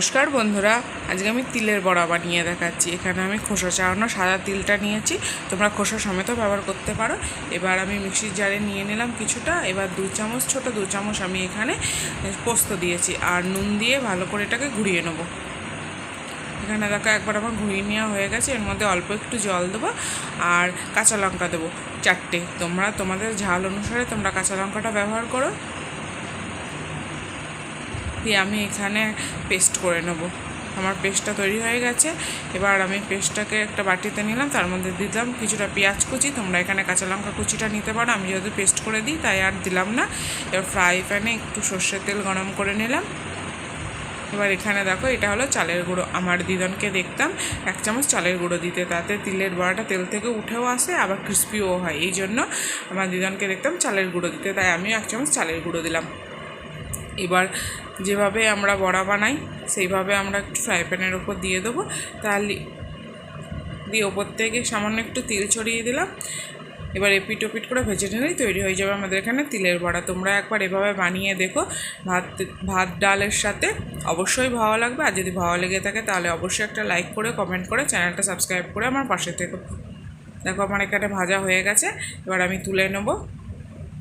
নমস্কার বন্ধুরা, আজকে আমি তিলের বড়া বানিয়ে দেখাচ্ছি। এখানে আমি খোসা ছাড়ানো সাদা তিলটা নিয়েছি, তোমরা খোসা সমেতও ব্যবহার করতে পারো। এবার আমি মিক্সির জারে নিয়ে নিলাম কিছুটা। এবার ছোট দু চামচ আমি এখানে পোস্ত দিয়েছি আর নুন দিয়ে ভালো করে এটাকে ঘুরিয়ে নেবো। এখানে দেখো একবার আমার ঘুরিয়ে নেওয়া হয়ে গেছে। এর মধ্যে অল্প একটু জল দেবো আর কাঁচা লঙ্কা দেবো 4টে। তোমরা তোমাদের ঝাল অনুসারে তোমরা কাঁচা লঙ্কাটা ব্যবহার করো। দিয়ে আমি এখানে পেস্ট করে নেব। আমার পেস্টটা তৈরি হয়ে গেছে। এবার আমি পেস্টটাকে একটা বাটিতে নিলাম, তার মধ্যে দিলাম কিছুটা পেঁয়াজ কুচি। তোমরা এখানে কাঁচা লঙ্কা কুচিটা নিতে পারো, আমি যেহেতু পেস্ট করে দিই তাই আর দিলাম না। এবার ফ্রাই প্যানে একটু সর্ষের তেল গরম করে নিলাম। এবার এখানে দেখো এটা হলো চালের গুঁড়ো। আমার দিদনকে দেখতাম 1 চামচ চালের গুঁড়ো দিতে, তাতে তিলের বড়াটা তেল থেকে উঠেও আসে আবার ক্রিস্পিও হয়। এই জন্য আমার দিদনকে দেখতাম চালের গুঁড়ো দিতে, তাই আমিও 1 চামচ চালের গুঁড়ো দিলাম। এবার যেভাবে আমরা বড়া বানাই সেইভাবে আমরা একটু ফ্রাই প্যানের ওপর দিয়ে দেবো। তাহলে দিয়ে ওপর থেকে সামান্য একটু তেল ছড়িয়ে দিলাম। এবার এপিট ওপিট করে ভেজে নিলেই তৈরি হয়ে যাবে আমাদের এখানে তিলের বড়া। তোমরা একবার এভাবে বানিয়ে দেখো, ভাত ডালের সাথে অবশ্যই ভালো লাগবে। আর যদি ভালো লেগে থাকে তাহলে অবশ্যই একটা লাইক করে কমেন্ট করে চ্যানেলটা সাবস্ক্রাইব করে আমার পাশে থেকো। দেখো আমার এখানে ভাজা হয়ে গেছে, এবার আমি তুলে নেবো।